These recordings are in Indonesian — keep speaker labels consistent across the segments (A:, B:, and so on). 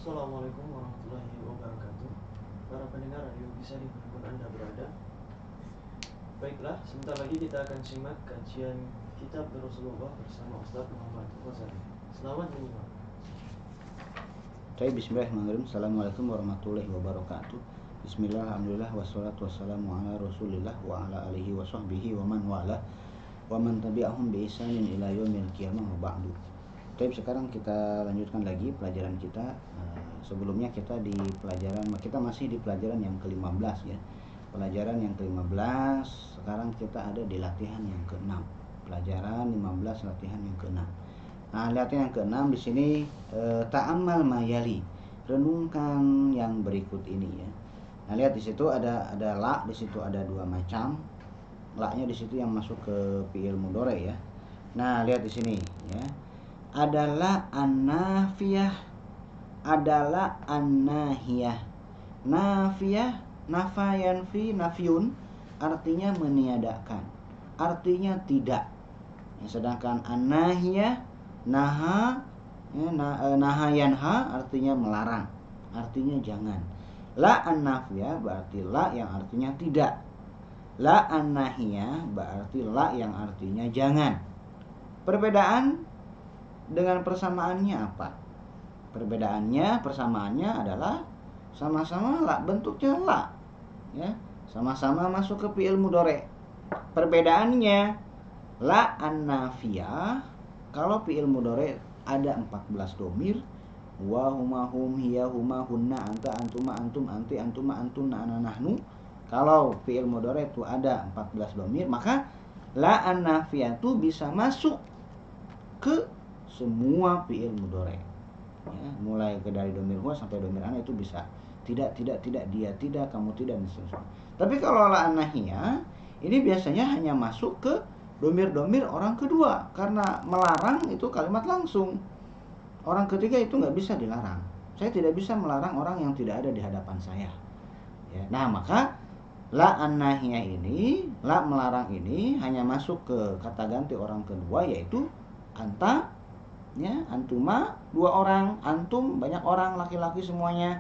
A: Assalamualaikum warahmatullahi wabarakatuh. Para pendengar radio bisa dimanapun Anda berada. Baiklah, sebentar lagi kita akan simak kajian Kitab Rasulullah bersama Ustaz Muhammad Ghazali. Selamat menyimak.
B: Bismillahirrahmanirrahim. Assalamualaikum warahmatullahi wabarakatuh. Bismillah, alhamdulillah, wassalatu wassalamu ala rasulillah wa ala alihi wa sahbihi wa man wala wa man tabi'ahum bi ihsanin ila yaumil qiyamah wa ba'du. Sekarang kita lanjutkan lagi pelajaran kita. Sebelumnya kita masih di pelajaran yang ke-15 ya. Pelajaran yang ke-15, sekarang kita ada di latihan yang ke-6. Pelajaran 15 latihan yang ke-6. Nah, latihan yang ke-6 di sini ta'ammal mayali. Renungkan yang berikut ini ya. Nah, lihat di situ ada la, di situ ada dua macam. La-nya di situ yang masuk ke fi'il mudhari ya. Nah, lihat di sini ya. Adalah an-nafiyah, adalah an-nahiyah. Nafiyah, nafayan fi nafyun, artinya meniadakan, artinya tidak. Sedangkan an-nahiyah, naha ya, nahayanha, artinya melarang, artinya jangan. La an-nafiyah berarti la yang artinya tidak. La an-nahiyah berarti la yang artinya jangan. Perbedaan dengan persamaannya apa? Persamaannya adalah sama-sama la, bentuknya la ya, sama-sama masuk ke fi'il mudhari. Perbedaannya, la an-nafiyah kalau fi'il mudhari ada 14 dhamir, wa huma hum hiya huma hunna anta antuma antum anti antuma antunna ana nahnu. Kalau fi'il mudhari itu ada 14 dhamir, maka la an-nafiyah itu bisa masuk ke semua fi'il mudhari ya, mulai ke dari dhamir huwa sampai dhamir ana itu bisa. Tidak, dia tidak, kamu tidak, dan seterusnya. Tapi kalau la an-nahiyah ini biasanya hanya masuk ke dhamir orang kedua, karena melarang itu kalimat langsung. Orang ketiga itu nggak bisa dilarang. Saya tidak bisa melarang orang yang tidak ada di hadapan saya ya. Nah, maka la an-nahiyah ini, la melarang ini hanya masuk ke kata ganti orang kedua, yaitu anta ya, antuma dua orang, antum banyak orang laki-laki semuanya,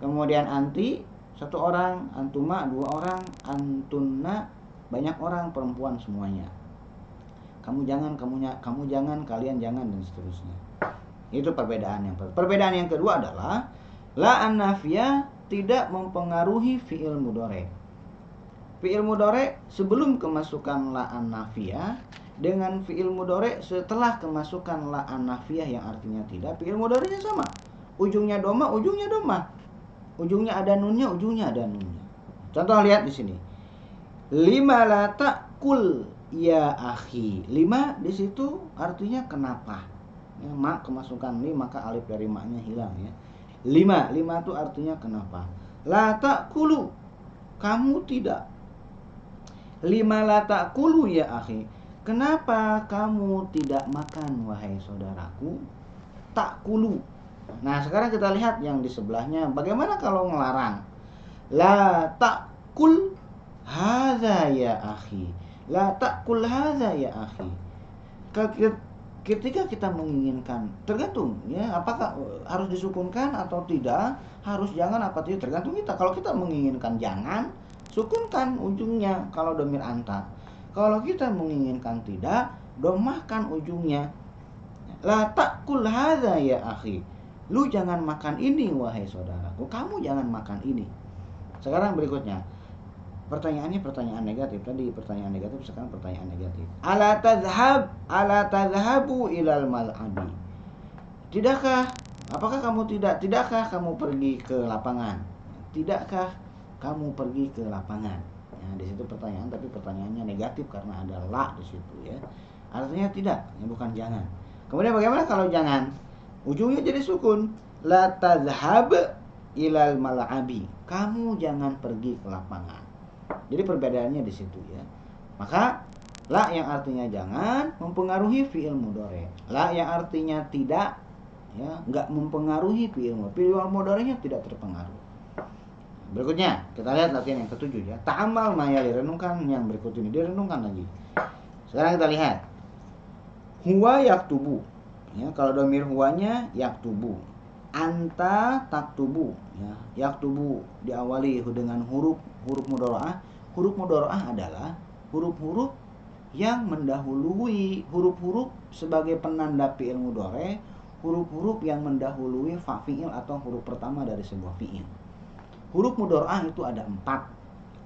B: kemudian anti satu orang, antuma dua orang, antunna banyak orang perempuan semuanya, kamu jangan, kalian jangan, dan seterusnya. Itu perbedaan yang pertama. Perbedaan yang kedua adalah la an-nafiyah tidak mempengaruhi fi'il mudhari. Fi'il mudhari sebelum kemasukan la an-nafiyah dengan fi'il mudhari setelah kemasukan la an-nafiyah yang artinya tidak, fi'il mudharinya sama. Ujungnya doma, ujungnya ada nunnya, Contoh, lihat di sini. Lima la ta'kul ya akhi. Lima di situ artinya kenapa. Ya, ma kemasukan li, maka alif dari ma-nya hilang ya. Lima itu artinya kenapa. La ta'kulu, kamu tidak. Lima la ta'kulu ya akhi. Kenapa kamu tidak makan, wahai saudaraku? Ta'kulu. Nah, sekarang kita lihat yang di sebelahnya. Bagaimana kalau ngelarang? La ta'kul hadza ya akhi. La ta'kul hadza ya akhi. Ketika kita menginginkan, tergantung ya, apakah harus disukunkan atau tidak, harus jangan apa tidak, tergantung kita. Kalau kita menginginkan jangan, sukunkan ujungnya kalau dhamir anta. Kalau kita menginginkan tidak, domahkan ujungnya. La ta'kul hadza ya akhi. Lu jangan makan ini, wahai saudaraku. Kamu jangan makan ini. Sekarang berikutnya. Pertanyaannya pertanyaan negatif. Tadi pertanyaan negatif, sekarang pertanyaan negatif. Ala tadhhabu ilal mal'abi. Tidakkah kamu pergi ke lapangan? Tidakkah kamu pergi ke lapangan? Nah, di situ pertanyaan, tapi pertanyaannya negatif karena ada la di situ ya. Artinya tidak, ya, bukan jangan. Kemudian bagaimana kalau jangan? Ujungnya jadi sukun. La tadhhab ilal mal'abi. Kamu jangan pergi ke lapangan. Jadi perbedaannya di situ ya. Maka la yang artinya jangan mempengaruhi fi'il mudhari. La yang artinya tidak ya, enggak mempengaruhi fi'il mudhari. Fi'il mudharinya tidak terpengaruh. Berikutnya, kita lihat latihan yang ke-7 ya. Ta'ammal mayali, renungkan yang berikut ini, direnungkan lagi. Sekarang kita lihat. Huwa yaktubu. Ya, kalau dhamir huwanya yaktubu. anta taktubu, ya. Yaktubu diawali dengan huruf mudharaah. Huruf mudharaah adalah huruf-huruf yang mendahului huruf-huruf sebagai penanda fi'il mudhari, huruf-huruf yang mendahului fa fi'il atau huruf pertama dari sebuah fi'il. Huruf mudharaah itu ada 4.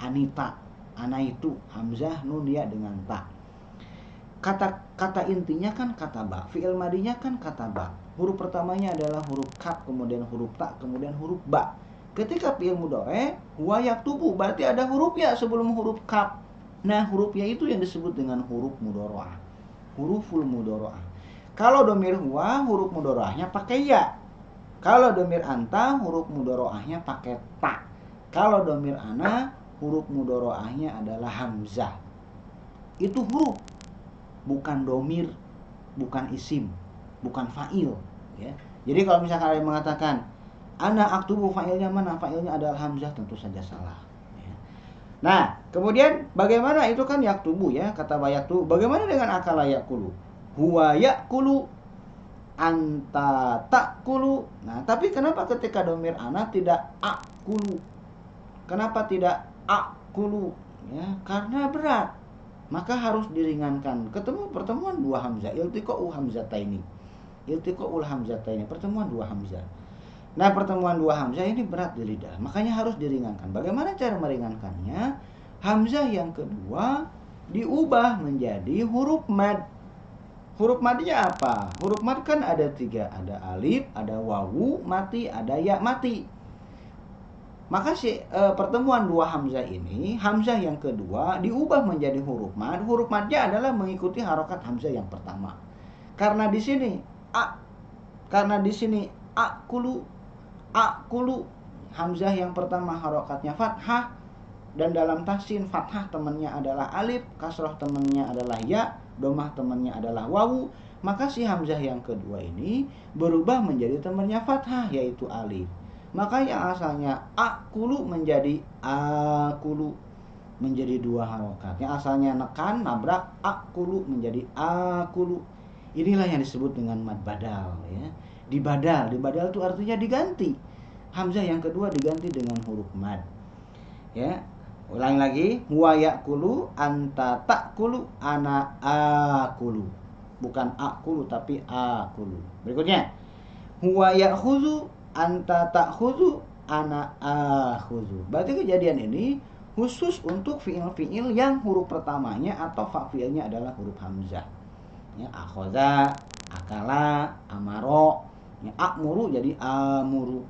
B: Anita, anaitu, hamzah, nun, ya dengan ta. Kata intinya kan kata ba, fi'il madinya kan kata ba. Huruf pertamanya adalah huruf kaf, kemudian huruf ta, kemudian huruf ba. Ketika fi'il mudhari huwa yaktubu, berarti ada huruf ya sebelum huruf kaf. Nah, huruf ya itu yang disebut dengan huruf mudharaah. Huruful mudharaah. Kalau domir huwa, huruf mudharaahnya pakai ya. Kalau domir anta, huruf mudharaahnya pakai ta. Kalau domir ana, huruf mudharaahnya adalah hamzah. Itu huruf, bukan domir, bukan isim, bukan fa'il, ya. Jadi kalau misalkan ada yang mengatakan ana aktubu, fa'ilnya mana? Fa'ilnya adalah hamzah, tentu saja salah, ya. Nah, kemudian bagaimana itu kan yaktubu, ya, kata bayaktu. Bagaimana dengan akala yakulu? Huwa yakulu, anta takulu. Nah, tapi kenapa ketika domir ana tidak akulu? Kenapa tidak akulu? Ya, karena berat. Maka harus diringankan. Ketemu pertemuan dua hamzah, iltiqa'u hamzataini. Iltiqa'ul hamzataini, pertemuan dua hamzah. Nah, pertemuan dua hamzah ini berat di lidah, makanya harus diringankan. Bagaimana cara meringankannya? Hamzah yang kedua diubah menjadi huruf mad. Huruf madnya apa? Huruf mad kan ada 3, ada alif, ada wawu mati, ada ya mati. Maka pertemuan dua hamzah ini, hamzah yang kedua diubah menjadi huruf mad. Huruf madnya adalah mengikuti harokat hamzah yang pertama. Karena di sini akulu, hamzah yang pertama harokatnya fathah, dan dalam tahsin fathah temannya adalah alif, kasroh temannya adalah ya, domah temannya adalah wawu. Maka si hamzah yang kedua ini berubah menjadi temannya fathah, yaitu alif. Maka yang asalnya akulu menjadi akulu, menjadi dua harokat. Yang asalnya nekan, nabrak, akulu menjadi akulu. Inilah yang disebut dengan mad badal, ya. Dibadal itu artinya diganti. Hamzah yang kedua diganti dengan huruf mad. Ya. Ulang lagi, huwa yakulu, anta takulu, ana akulu. Bukan akulu tapi akulu. Berikutnya, huwa yakhuzu, anta ta'khudhu, ana akhudhu. Berarti kejadian ini khusus untuk fiil-fiil yang huruf pertamanya atau fa fiilnya adalah huruf hamzah. Ya, akhadha, akala, amaro, ya, akmuru jadi amuru.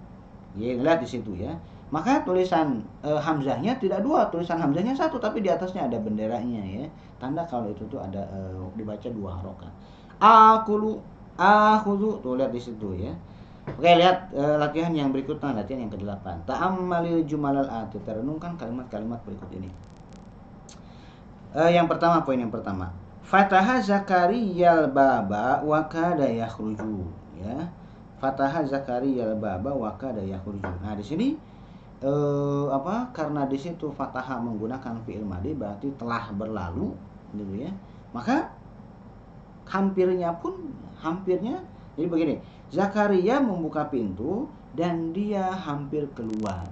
B: Ya, lihat di situ, ya. Maka tulisan hamzahnya tidak dua, tulisan hamzahnya satu, tapi di atasnya ada benderanya, ya. Tanda kalau itu tuh ada dibaca dua harokat. Akulu, akhudhu, tuh lihat di situ, ya. Oke, lihat latihan yang berikutnya, latihan yang ke-8. Ta'ammalil jumalal ati, renungkan kalimat-kalimat berikut ini. Yang pertama, poin yang pertama. Fataha Zakariyal baba wa kada yakhruju, ya. Fataha Zakariyal baba wa kada yakhruju. Nah, di sini karena di situ fataha menggunakan fi'il madi berarti telah berlalu, gitu, ya. Maka hampirnya jadi begini. Zakaria membuka pintu dan dia hampir keluar.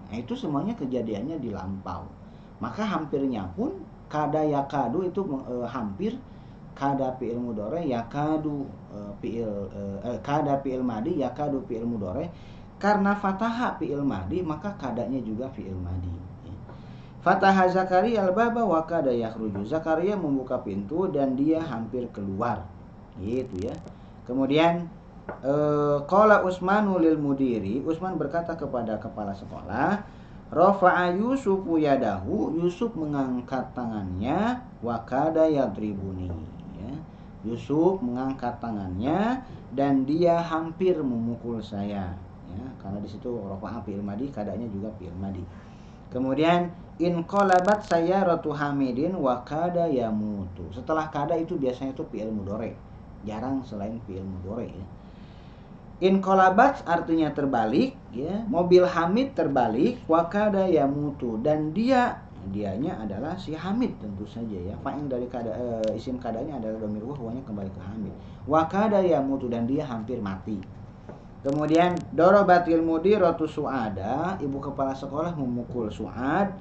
B: Nah, itu semuanya kejadiannya di lampau. Maka hampirnya pun kada yakadu itu hampir, kada fi'il mudhari, yakadu kada fi'il madi, yakadu fi'il mudhari. Karena fataha fi'il madi, maka kadanya juga fi'il madi. Fataha Zakaria al-baba wa kada yakhruju. Zakaria membuka pintu dan dia hampir keluar. Gitu, ya. Kemudian qala Utsmanu lil mudiri, Utsman berkata kepada kepala sekolah, rafa'a Yusufu yadahu, Yusuf mengangkat tangannya, wa kada yadribuni, ya. Yusuf mengangkat tangannya dan dia hampir memukul saya, ya. Karena di situ rafa'a fi'il madi, kadanya juga fi'il madi. Kemudian in qalabat sayyaratu Hamidin wa kada yamutu. Setelah kada itu biasanya itu fi'il mudhari, jarang selain fi'il mudhari, ya. In qalabat artinya terbalik, ya. Mobil Hamid terbalik, wa kada yamutu, dan dianya adalah si Hamid, tentu saja, ya. Fa'il dari kada, isim kadanya adalah dhamir huwanya kembali ke Hamid. Wa kada yamutu, dan dia hampir mati. Kemudian dorobatil mudiratu Su'ada, ibu kepala sekolah memukul Su'ad.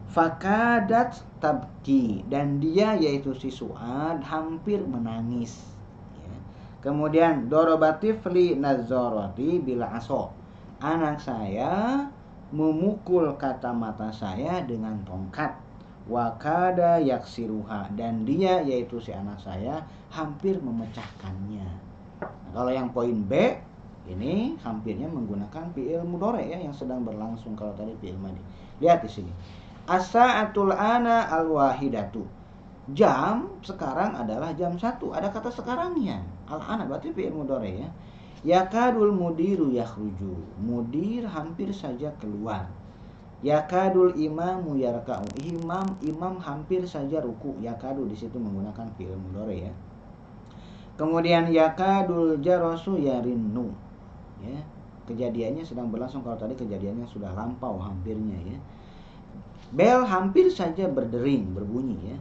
B: Fakadat tabki, dan dia yaitu si Su'ad hampir menangis. Ya. Kemudian dorobatif li nazarati bila aso, anak saya memukul kacamata saya dengan tongkat. Wakada yaksiruha, dan dia yaitu si anak saya hampir memecahkannya. Nah, kalau yang poin B ini hampirnya menggunakan fi'il mudhari ya yang sedang berlangsung. Kalau tadi fi'il madhi. Lihat di sini. As-sa'atul ana al-wahidatu. Jam sekarang adalah jam 1. Ada kata sekarangnya. Al-ana berarti fi'il mudhari ya. Yakadul mudiru yakhruju. Mudir hampir saja keluar. Yakadul imamu yarka'u. Imam hampir saja ruku. Yakadu di situ menggunakan fi'il mudhari ya. Kemudian yakadul jarasu yarinnu. Ya, kejadiannya sedang berlangsung. Kalau tadi kejadiannya sudah lampau hampirnya ya. Bel hampir saja berdering, berbunyi ya.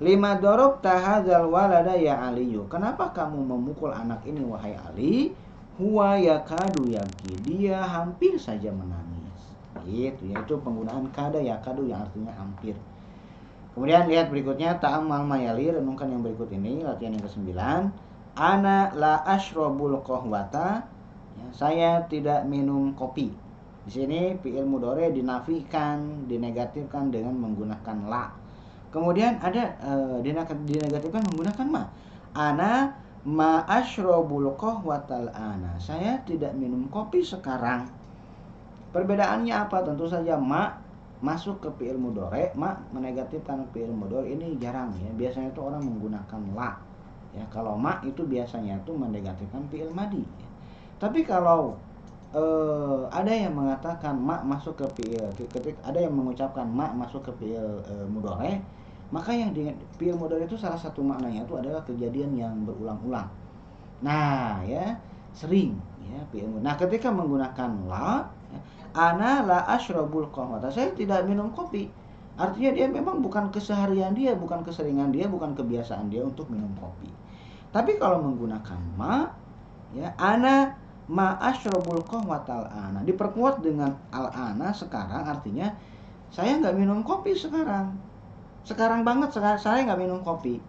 B: Lima dorob tahadzal walada ya Aliyu. Kenapa kamu memukul anak ini wahai Ali? Huwa yakadu yabki. Dia hampir saja menangis. Gitu, yaitu penggunaan kada yakadu yang artinya hampir. Kemudian lihat berikutnya, ta'ammal mayali, renungkan yang berikut ini, latihan yang ke-9. Ana la ashrobul qahwata. Ya, saya tidak minum kopi. Di sini fi'il mudhari dinafikan, dinegatifkan dengan menggunakan la. Kemudian ada dinegatifkan menggunakan ma. Ana ma ashrobul qahwatal ana. Saya tidak minum kopi sekarang. Perbedaannya apa? Tentu saja ma masuk ke fi'il mudhari, ma menegatifkan fi'il mudhari ini jarang ya. Biasanya itu orang menggunakan la. Ya, kalau ma itu biasanya itu menegatifkan fi'il madhi. Ya. Tapi kalau ada yang mengatakan ma masuk ke fi'il, ketika ada yang mengucapkan ma masuk ke fi'il mudhari, maka yang di fi'il mudhari itu salah satu maknanya itu adalah kejadian yang berulang-ulang. Nah, ya, sering ya fi'il mudhari. Nah, ketika menggunakan la, ya, ana la ashrabul qahwata. Saya tidak minum kopi. Artinya dia memang bukan keseharian dia, bukan keseringan dia, bukan kebiasaan dia untuk minum kopi. Tapi kalau menggunakan ma, ya, ana ma ashrabul qahwatal ana, diperkuat dengan al-ana sekarang, artinya saya nggak minum kopi sekarang. Sekarang banget saya nggak minum kopi.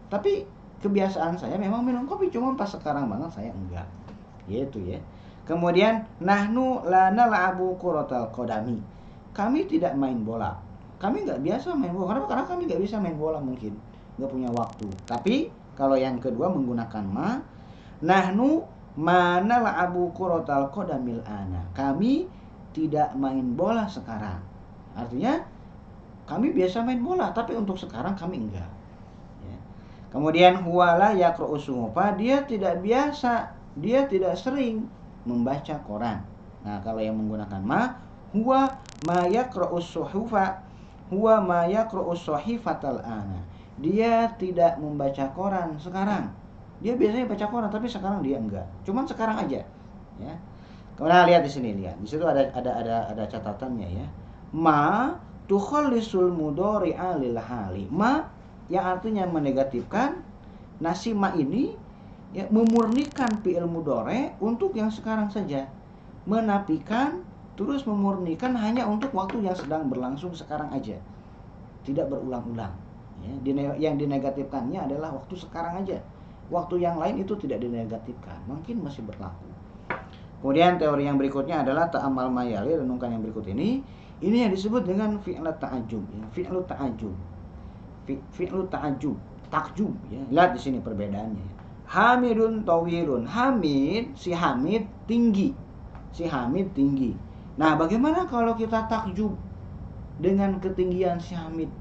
B: Tapi kebiasaan saya memang minum kopi, cuma pas sekarang banget saya enggak. Gitu ya. Kemudian nahnu la nal'abu kuratal qadami. Kami tidak main bola. Kami nggak biasa main bola. Kenapa? Karena kami nggak bisa main bola mungkin. Nggak punya waktu. Tapi kalau yang kedua menggunakan ma. Nahnu ma nal'abu kuratal qadamil ana. Kami tidak main bola sekarang. Artinya kami biasa main bola. Tapi untuk sekarang kami enggak. Ya. Kemudian huwala yaqra'u suhufa. Dia tidak biasa. Dia tidak sering membaca koran. Nah, kalau yang menggunakan ma, huwa ma yaqra'us suhufa, huwa ma yaqra'us sahifatal ana. Dia tidak membaca koran sekarang. Dia biasanya baca koran tapi sekarang dia enggak. Cuman sekarang aja, ya. Kemudian lihat di sini, lihat. Di situ ada catatannya ya. Ma tukhallisul mudhari'a lil hali. Ma yang artinya menegatifkan, nasi ma ini ya, memurnikan fi'il mudhari untuk yang sekarang saja, menafikan terus memurnikan hanya untuk waktu yang sedang berlangsung sekarang aja, tidak berulang-ulang ya. Yang dinegatifkannya adalah waktu sekarang aja, waktu yang lain itu tidak dinegatifkan, mungkin masih berlaku. Kemudian teori yang berikutnya adalah ta'amal mayali, renungkan yang berikut ini yang disebut dengan fi'lu ta'ajjub ya. Fi'lu ta'ajjub, fi'lu ta'ajjub, takjub ya. Lihat di sini perbedaannya ya. Hamidun tawilun. Hamid, si Hamid tinggi. Si Hamid tinggi. Nah, bagaimana kalau kita takjub dengan ketinggian si Hamid?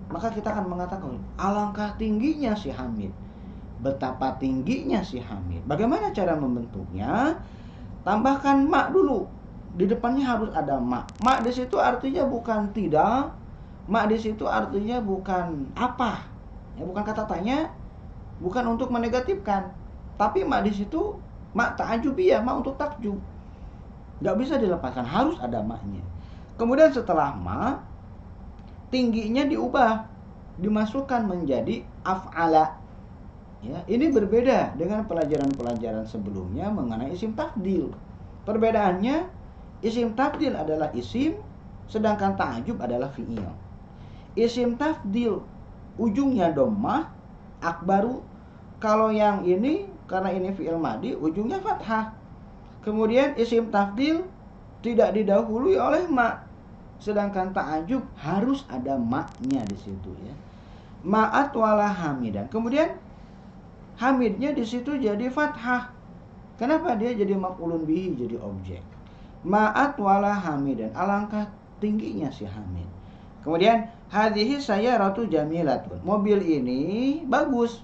B: Maka kita akan mengatakan, alangkah tingginya si Hamid. Betapa tingginya si Hamid. Bagaimana cara membentuknya? Tambahkan ma dulu. Di depannya harus ada ma. Ma di situ artinya bukan tidak. Ma di situ artinya bukan apa. Ya, bukan kata tanya. Bukan untuk menegatifkan, tapi mak di situ mak ta'ajubiyah, mak untuk takjub. Gak bisa dilepaskan, harus ada maknya. Kemudian setelah mak, tingginya diubah, dimasukkan menjadi af'ala. Ya, ini berbeda dengan pelajaran-pelajaran sebelumnya mengenai isim tafdil. Perbedaannya, isim tafdil adalah isim, sedangkan ta'ajub adalah fi'il. Isim tafdil ujungnya dhammah, akbaru. Kalau yang ini karena ini fi'il madi ujungnya fathah. Kemudian isim tafdil tidak didahului oleh ma, sedangkan ta'ajub harus ada ma-nya di situ ya. Ma'at wala hamidan. Kemudian hamidnya di situ jadi fathah. Kenapa dia jadi maf'ulun bihi, jadi objek? Ma'at wala hamidan. Alangkah tingginya si hamid. Kemudian hadhihi sayyaratu jamilatun. Mobil ini bagus.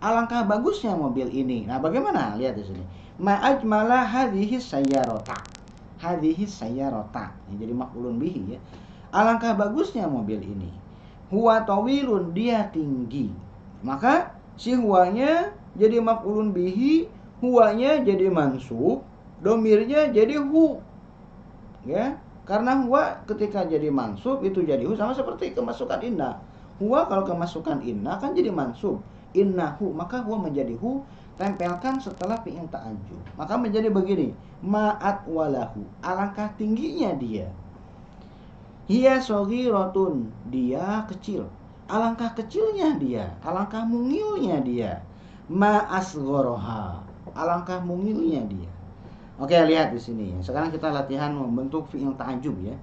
B: Alangkah bagusnya mobil ini. Nah, bagaimana? Lihat di sini. Ma'ajmala hadhihi sayyarata. Hadhihi sayyarata. Ini jadi maf'ulun bihi ya. Alangkah bagusnya mobil ini. Huwa tawilun, dia tinggi. Maka si huwanya jadi maf'ulun bihi, huwanya jadi mansub, domirnya jadi hu. Ya, karena huwa ketika jadi mansub itu jadi hu, sama seperti kemasukan inna. Huwa kalau kemasukan inna kan jadi mansub. Innahu, maka huwa menjadi hu, tempelkan setelah fi'il ta'ajjub. Maka menjadi begini, ma'at walahu, alangkah tingginya dia. Hiya shaghiratun, dia kecil. Alangkah kecilnya dia, alangkah mungilnya dia. Ma asgharaha, alangkah mungilnya dia. Oke, lihat di sini. Sekarang kita latihan membentuk fi'il ta'ajjub ya.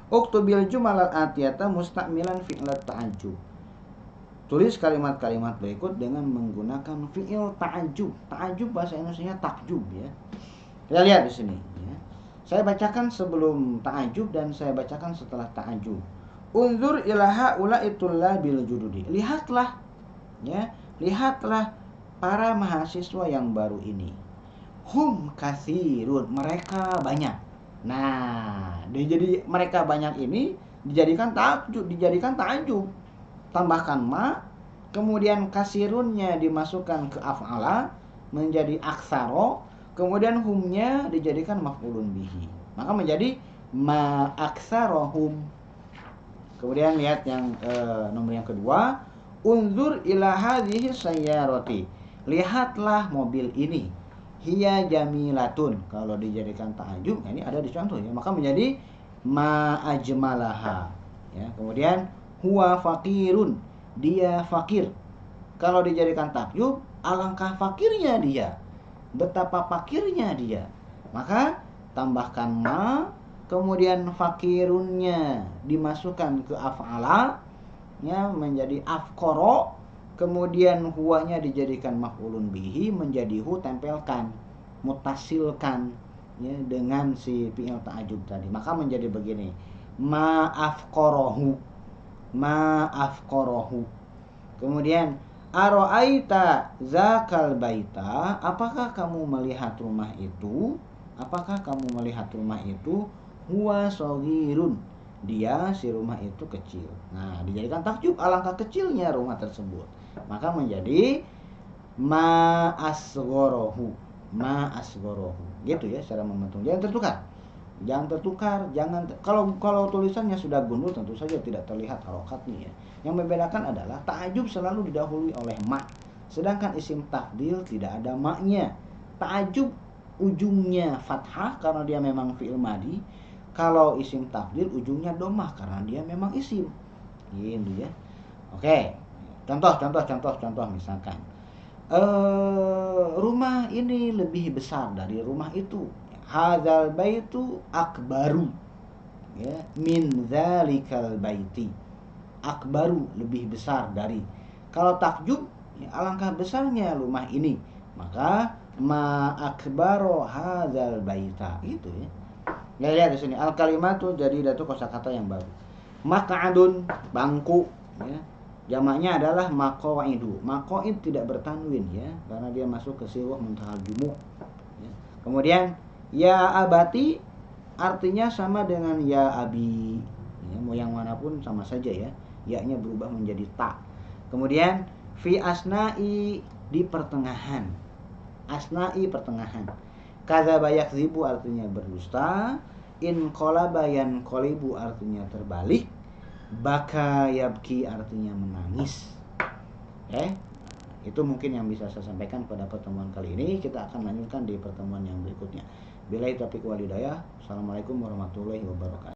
B: Uktubil jumal al-atiyata musta'milan fi'il ta'ajjub. Tulis kalimat-kalimat berikut dengan menggunakan fi'il ta'ajjub. Ta'ajjub bahasa Indonesianya takjub ya. Kita lihat di sini ya. Saya bacakan sebelum ta'ajjub dan saya bacakan setelah ta'ajjub. Unzur ila haula'i tullabil jududi. Lihatlah ya, lihatlah para mahasiswa yang baru ini. Hum katsirun, mereka banyak. Nah, jadi mereka banyak ini dijadikan ta'ajjub. Tambahkan ma, kemudian kasirunnya dimasukkan ke af'ala menjadi aksaro, kemudian humnya dijadikan maf'ulun bihi, maka menjadi ma aksarohum. Kemudian lihat yang nomor yang kedua, unzur ila hadhihi sayyarati, lihatlah mobil ini. Hiya jamilatun, kalau dijadikan ta'ajjub, ini ada di contoh ya, maka menjadi ma ajmalaha ya. Kemudian huwa fakirun, dia fakir. Kalau dijadikan takjub, alangkah fakirnya dia, betapa fakirnya dia. Maka tambahkan ma, kemudian fakirunnya dimasukkan ke af'ala ya, menjadi afkoro, kemudian huwanya dijadikan maf'ulun bihi, menjadi hu, tempelkan, mutasilkan ya dengan si fi'il ta'ajjub tadi. Maka menjadi begini, ma afkorohu, ma'afqarahu. Kemudian aro'aita zakal baita, apakah kamu melihat rumah itu? Apakah kamu melihat rumah itu? Huwa shaghirun, dia si rumah itu kecil. Nah, dijadikan takjub, alangkah kecilnya rumah tersebut. Maka menjadi ma'asgharahu, ma'asgharahu. Gitu ya secara membentuk. Jangan tertukar, kalau tulisannya sudah gundul tentu saja tidak terlihat harokatnya ya. Yang membedakan adalah ta'ajjub selalu didahului oleh ma, sedangkan isim tafdil tidak ada ma-nya. Ta'ajjub ujungnya fathah karena dia memang fi'il madi. Kalau isim tafdil ujungnya dhammah karena dia memang isim. Gitu ya. Oke. Contoh misalkan. Rumah ini lebih besar dari rumah itu. Hadzal baitu akbaru ya, min dzalikal baiti. Akbaru, lebih besar dari. Kalau takjub ya, alangkah besarnya rumah ini, maka ma akbaro hadzal baita, gitu ya. Ya, lihat di sini al kalimatu jadi datu kosakata yang baru. Maq'adun, bangku ya. Jamaknya adalah maqaidu. Maqaid tidak bertanwin ya, karena dia masuk ke siwah muntahal jumuh ya. Kemudian ya abati artinya sama dengan ya abi ya, mau yang manapun sama saja ya, ya-nya berubah menjadi ta. Kemudian fi asna'i, di pertengahan. Asna'i, pertengahan. Kadzaba yakdzibu artinya berdusta. In qalaba yanqalibu artinya terbalik. Baka yabki artinya menangis. Itu mungkin yang bisa saya sampaikan pada pertemuan kali ini. Kita akan lanjutkan di pertemuan yang berikutnya. Billahi taufiq wal hidayah. Assalamualaikum warahmatullahi wabarakatuh.